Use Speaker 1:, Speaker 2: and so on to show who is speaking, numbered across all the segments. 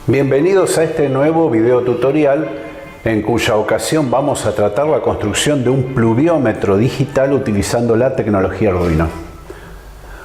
Speaker 1: Bienvenidos a este nuevo video tutorial en cuya ocasión vamos a tratar la construcción de un pluviómetro digital utilizando la tecnología Arduino.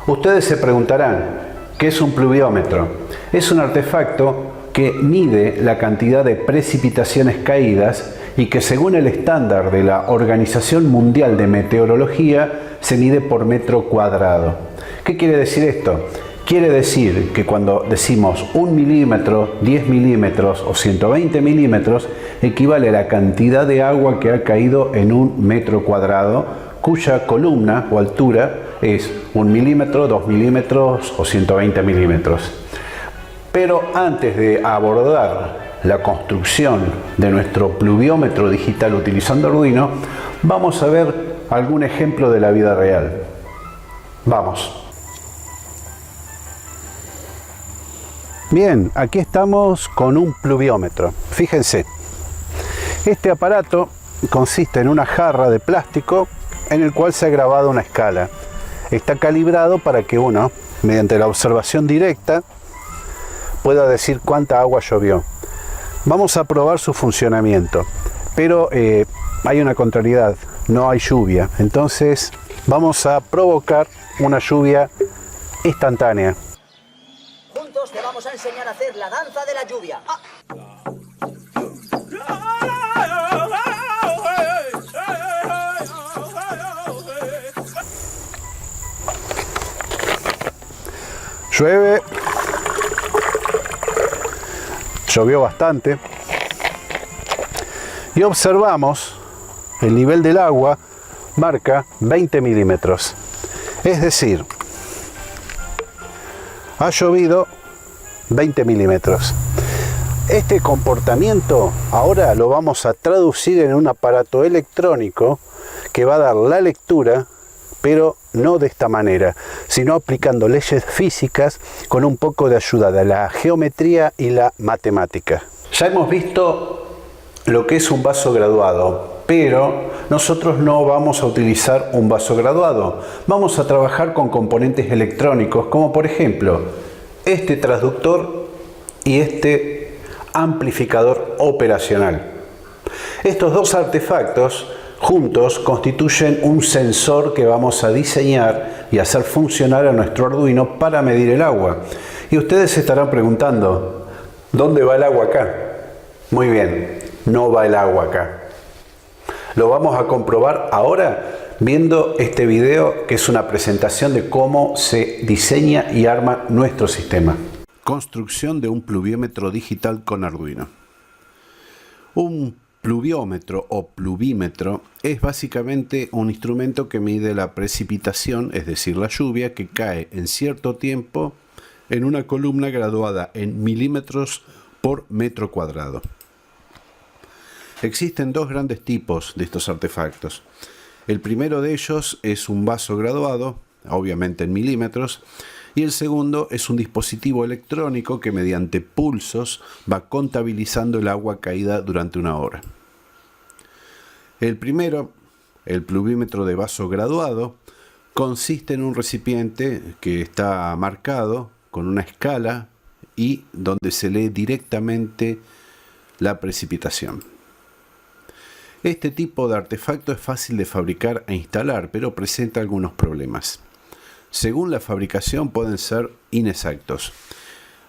Speaker 1: Ustedes se preguntarán, ¿qué es un pluviómetro? Es un artefacto que mide la cantidad de precipitaciones caídas y que según el estándar de la Organización Mundial de Meteorología se mide por metro cuadrado. ¿Qué quiere decir esto? Quiere decir que cuando decimos 1 milímetro, 10 milímetros o 120 milímetros, equivale a la cantidad de agua que ha caído en un metro cuadrado, cuya columna o altura es 1 milímetro, 2 milímetros o 120 milímetros. Pero antes de abordar la construcción de nuestro pluviómetro digital utilizando Arduino, vamos a ver algún ejemplo de la vida real. Vamos. Bien, aquí estamos con un pluviómetro. Fíjense, este aparato consiste en una jarra de plástico en el cual se ha grabado una escala. Está calibrado para que uno, mediante la observación directa, pueda decir cuánta agua llovió. Vamos a probar su funcionamiento, pero hay una contrariedad, no hay lluvia. Entonces vamos a provocar una lluvia instantánea.
Speaker 2: Te vamos a enseñar a hacer la danza de la lluvia.
Speaker 1: Llueve. Llovió bastante. Y observamos el nivel del agua marca 20 milímetros. Es decir, ha llovido 20 milímetros. Este comportamiento ahora lo vamos a traducir en un aparato electrónico que va a dar la lectura, pero no de esta manera, sino aplicando leyes físicas con un poco de ayuda de la geometría y la matemática. Ya hemos visto lo que es un vaso graduado, pero nosotros no vamos a utilizar un vaso graduado. Vamos a trabajar con componentes electrónicos, como por ejemplo este transductor y este amplificador operacional. Estos dos artefactos juntos constituyen un sensor que vamos a diseñar y hacer funcionar a nuestro Arduino para medir el agua. Y ustedes se estarán preguntando, ¿dónde va el agua acá? Muy bien, no va el agua acá. Lo vamos a comprobar ahora viendo este video, que es una presentación de cómo se diseña y arma nuestro sistema. Construcción de un pluviómetro digital con Arduino. Un pluviómetro o pluvímetro es básicamente un instrumento que mide la precipitación, es decir, la lluvia que cae en cierto tiempo en una columna graduada en milímetros por metro cuadrado. Existen dos grandes tipos de estos artefactos. El primero de ellos es un vaso graduado, obviamente en milímetros, y el segundo es un dispositivo electrónico que mediante pulsos va contabilizando el agua caída durante una hora. El primero, el pluvímetro de vaso graduado, consiste en un recipiente que está marcado con una escala y donde se lee directamente la precipitación. Este tipo de artefacto es fácil de fabricar e instalar, pero presenta algunos problemas. Según la fabricación pueden ser inexactos.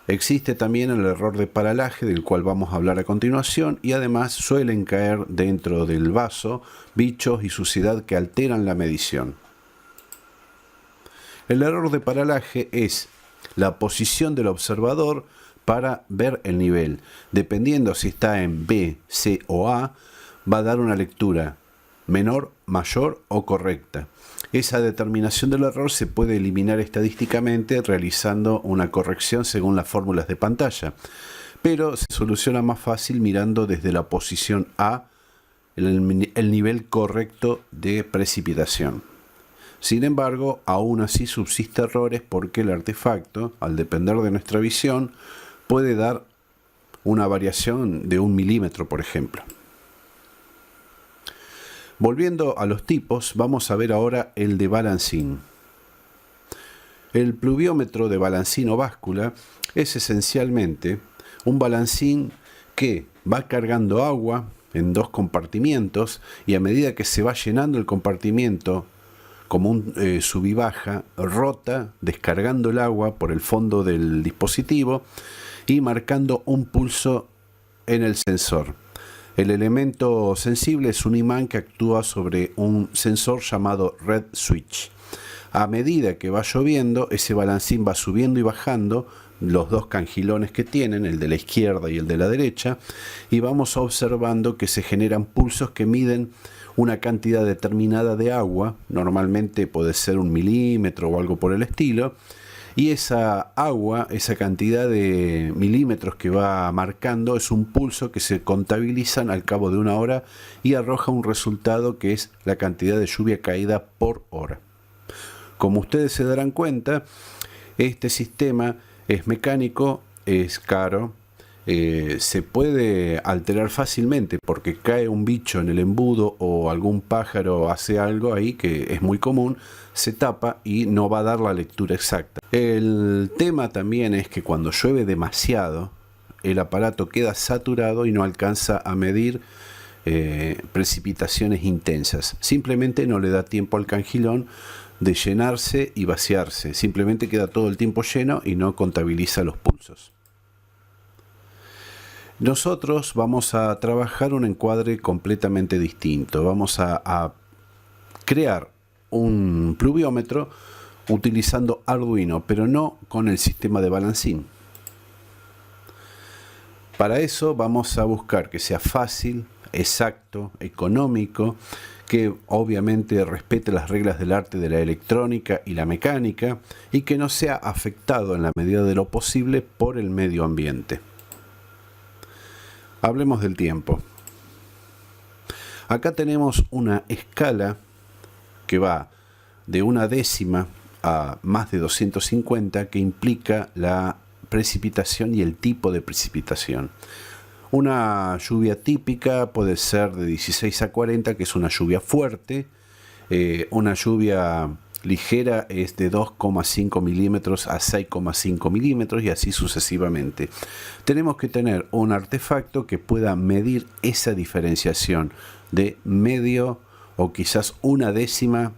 Speaker 1: Existe también el error de paralaje, del cual vamos a hablar a continuación, y además suelen caer dentro del vaso bichos y suciedad que alteran la medición. El error de paralaje es la posición del observador para ver el nivel. Dependiendo si está en B, C o A, va a dar una lectura menor, mayor o correcta. Esa determinación del error se puede eliminar estadísticamente realizando una corrección según las fórmulas de pantalla, pero se soluciona más fácil mirando desde la posición A el nivel correcto de precipitación. Sin embargo, aún así subsiste errores porque el artefacto, al depender de nuestra visión, puede dar una variación de 1 milímetro, por ejemplo. Volviendo a los tipos, vamos a ver ahora el de balancín. El pluviómetro de balancín o báscula es esencialmente un balancín que va cargando agua en 2 compartimientos y a medida que se va llenando el compartimiento como un sub y baja, rota descargando el agua por el fondo del dispositivo y marcando un pulso en el sensor. El elemento sensible es un imán que actúa sobre un sensor llamado red switch. A medida que va lloviendo, ese balancín va subiendo y bajando los 2 cangilones que tienen, el de la izquierda y el de la derecha, y vamos observando que se generan pulsos que miden una cantidad determinada de agua, normalmente puede ser 1 milímetro o algo por el estilo, y esa agua, esa cantidad de milímetros que va marcando es un pulso que se contabilizan al cabo de 1 hora y arroja un resultado que es la cantidad de lluvia caída por hora. Como ustedes se darán cuenta, este sistema es mecánico, es caro, se puede alterar fácilmente porque cae un bicho en el embudo o algún pájaro hace algo ahí que es muy común, se tapa y no va a dar la lectura exacta. El tema también es que cuando llueve demasiado, el aparato queda saturado y no alcanza a medir precipitaciones intensas. Simplemente no le da tiempo al cangilón de llenarse y vaciarse. Simplemente queda todo el tiempo lleno y no contabiliza los pulsos. Nosotros vamos a trabajar un encuadre completamente distinto. Vamos a crear un pluviómetro utilizando Arduino, pero no con el sistema de balancín. Para eso vamos a buscar que sea fácil, exacto, económico, que obviamente respete las reglas del arte de la electrónica y la mecánica y que no sea afectado en la medida de lo posible por el medio ambiente. Hablemos del tiempo. Acá tenemos una escala que va de 1/10 a más de 250, que implica la precipitación y el tipo de precipitación. Una lluvia típica puede ser de 16 a 40, que es una lluvia fuerte. Una lluvia ligera es de 2,5 milímetros a 6,5 milímetros y así sucesivamente. Tenemos que tener un artefacto que pueda medir esa diferenciación de medio o quizás 1/10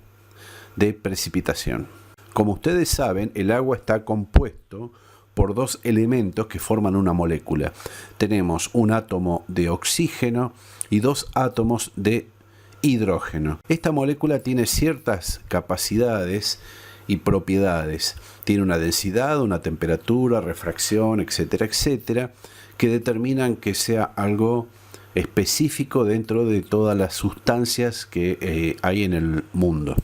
Speaker 1: de precipitación. Como ustedes saben, el agua está compuesto por 2 elementos que forman una molécula. Tenemos un átomo de oxígeno y 2 átomos de hidrógeno. Esta molécula tiene ciertas capacidades y propiedades. Tiene una densidad, una temperatura, refracción, etcétera, etcétera, que determinan que sea algo específico dentro de todas las sustancias que hay en el mundo.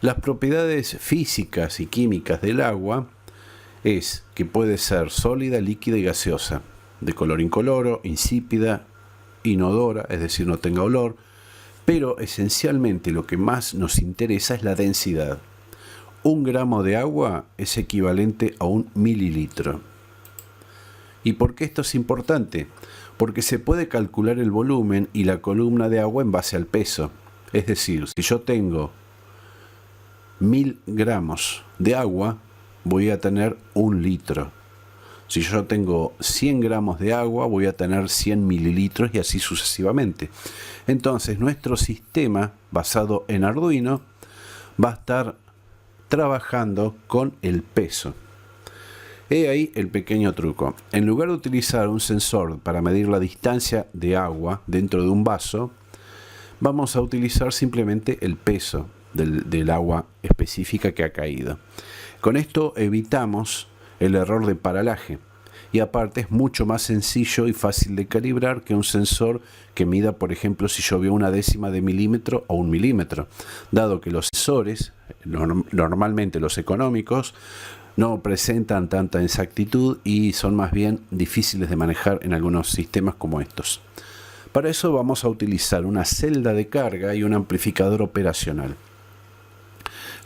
Speaker 1: Las propiedades físicas y químicas del agua es que puede ser sólida, líquida y gaseosa, de color incoloro, insípida, inodora, es decir, no tenga olor, pero esencialmente lo que más nos interesa es la densidad. 1 gramo de agua es equivalente a 1 mililitro. ¿Y por qué esto es importante? Porque se puede calcular el volumen y la columna de agua en base al peso. Es decir, si yo tengo 1000 gramos de agua, voy a tener 1 litro. Si yo tengo 100 gramos de agua, voy a tener 100 mililitros y así sucesivamente. Entonces, nuestro sistema basado en Arduino va a estar trabajando con el peso. He ahí el pequeño truco. En lugar de utilizar un sensor para medir la distancia de agua dentro de un vaso, vamos a utilizar simplemente el peso del agua específica que ha caído. Con esto evitamos el error de paralaje y aparte es mucho más sencillo y fácil de calibrar que un sensor que mida, por ejemplo, si llovió 1/10 de milímetro o 1 milímetro, dado que los sensores, normalmente los económicos, no presentan tanta exactitud y son más bien difíciles de manejar en algunos sistemas como estos. Para eso vamos a utilizar una celda de carga y un amplificador operacional.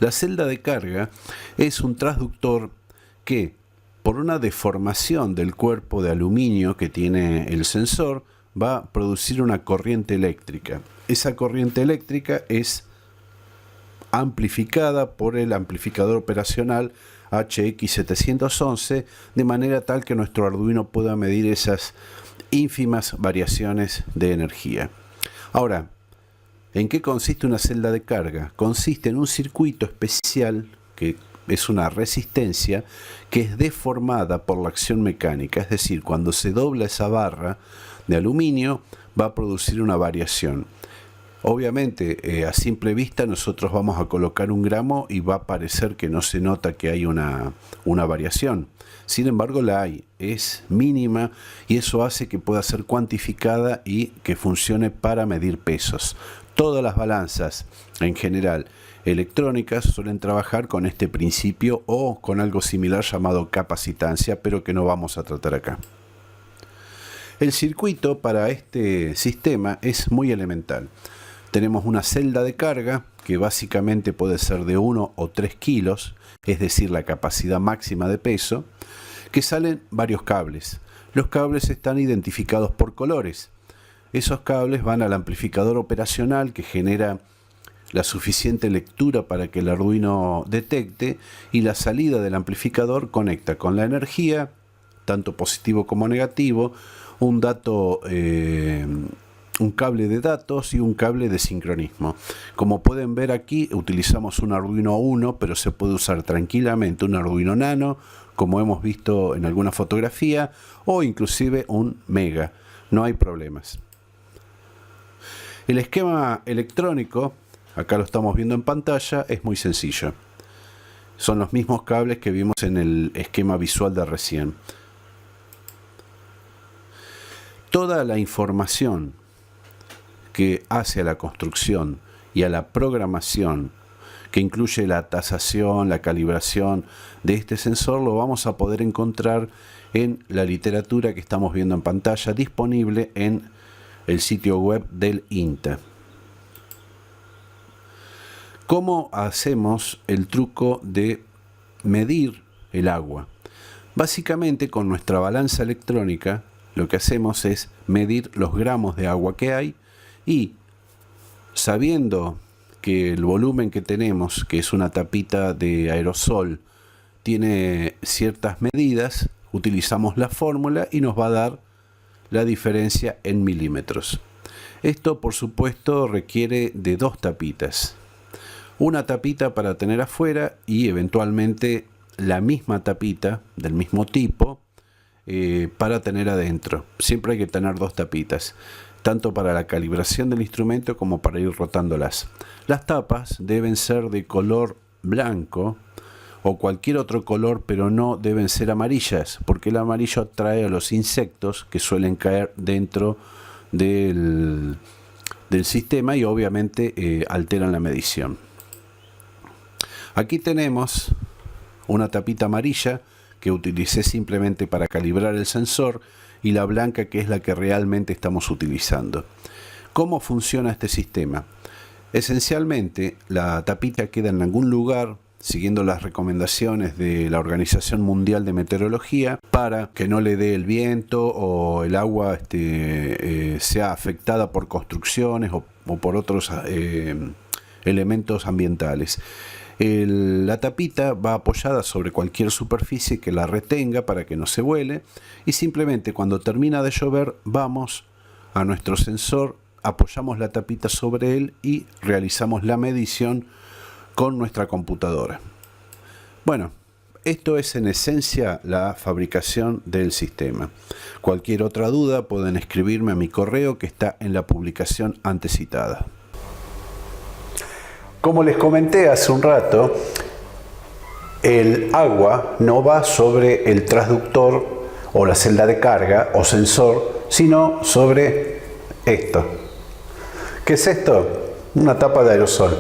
Speaker 1: La celda de carga es un transductor que por una deformación del cuerpo de aluminio que tiene el sensor, va a producir una corriente eléctrica. Esa corriente eléctrica es amplificada por el amplificador operacional HX711, de manera tal que nuestro Arduino pueda medir esas ínfimas variaciones de energía. Ahora, ¿en qué consiste una celda de carga? Consiste en un circuito especial que es una resistencia que es deformada por la acción mecánica, es decir, cuando se dobla esa barra de aluminio va a producir una variación. Obviamente, a simple vista nosotros vamos a colocar un gramo y va a parecer que no se nota que hay una variación. Sin embargo, la hay, es mínima y eso hace que pueda ser cuantificada y que funcione para medir pesos. Todas las balanzas, en general, electrónicas suelen trabajar con este principio o con algo similar llamado capacitancia, pero que no vamos a tratar acá. El circuito para este sistema es muy elemental. Tenemos una celda de carga que básicamente puede ser de 1 o 3 kilos, es decir, la capacidad máxima de peso, que salen varios cables. Los cables están identificados por colores. Esos cables van al amplificador operacional que genera la suficiente lectura para que el Arduino detecte, y la salida del amplificador conecta con la energía, tanto positivo como negativo, un cable de datos y un cable de sincronismo. Como pueden ver aquí, utilizamos un Arduino Uno, pero se puede usar tranquilamente un Arduino Nano, como hemos visto en alguna fotografía, o inclusive un Mega. No hay problemas. El esquema electrónico, acá lo estamos viendo en pantalla, es muy sencillo. Son los mismos cables que vimos en el esquema visual de recién. Toda la información que hace a la construcción y a la programación, que incluye la tasación, la calibración de este sensor, lo vamos a poder encontrar en la literatura que estamos viendo en pantalla, disponible en el sitio web del INTA. ¿Cómo hacemos el truco de medir el agua? Básicamente, con nuestra balanza electrónica, lo que hacemos es medir los gramos de agua que hay, y sabiendo que el volumen que tenemos, que es una tapita de aerosol, tiene ciertas medidas, utilizamos la fórmula y nos va a dar la diferencia en milímetros. Esto, por supuesto, requiere de 2 tapitas. Una tapita para tener afuera y eventualmente la misma tapita del mismo tipo para tener adentro. Siempre hay que tener 2 tapitas, tanto para la calibración del instrumento como para ir rotándolas. Las tapas deben ser de color blanco o cualquier otro color, pero no deben ser amarillas, porque el amarillo atrae a los insectos que suelen caer dentro del sistema y obviamente alteran la medición. Aquí tenemos una tapita amarilla que utilicé simplemente para calibrar el sensor, y la blanca, que es la que realmente estamos utilizando. ¿Cómo funciona este sistema? Esencialmente, la tapita queda en algún lugar siguiendo las recomendaciones de la Organización Mundial de Meteorología para que no le dé el viento o el agua sea afectada por construcciones o por otros elementos ambientales. La tapita va apoyada sobre cualquier superficie que la retenga para que no se vuele, y simplemente cuando termina de llover vamos a nuestro sensor, apoyamos la tapita sobre él y realizamos la medición con nuestra computadora. Bueno, esto es en esencia la fabricación del sistema. Cualquier otra duda pueden escribirme a mi correo que está en la publicación antes citada. Como les comenté hace un rato, el agua no va sobre el transductor o la celda de carga o sensor, sino sobre esto. ¿Qué es esto? Una tapa de aerosol.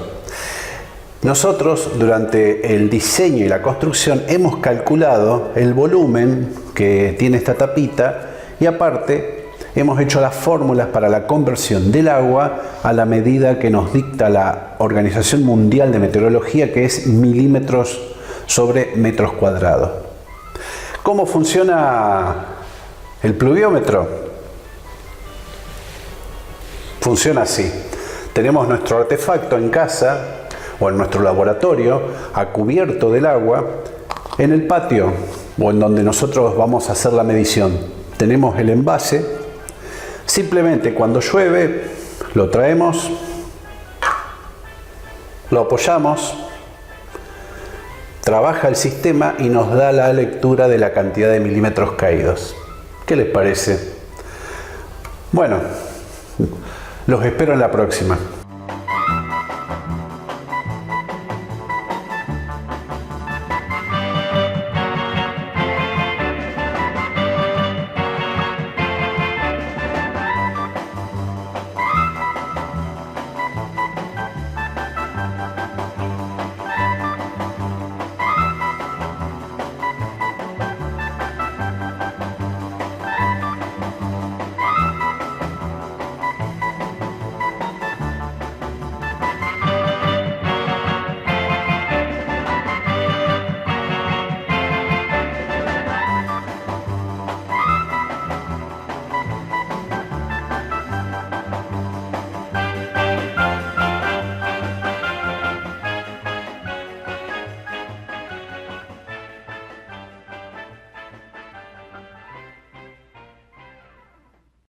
Speaker 1: Nosotros, durante el diseño y la construcción, hemos calculado el volumen que tiene esta tapita y aparte hemos hecho las fórmulas para la conversión del agua a la medida que nos dicta la Organización Mundial de Meteorología, que es milímetros sobre metros cuadrados. ¿Cómo funciona el pluviómetro? Funciona así. Tenemos nuestro artefacto en casa o en nuestro laboratorio a cubierto del agua en el patio o en donde nosotros vamos a hacer la medición. Tenemos el envase. Simplemente cuando llueve lo traemos, lo apoyamos, trabaja el sistema y nos da la lectura de la cantidad de milímetros caídos. ¿Qué les parece? Bueno, los espero en la próxima.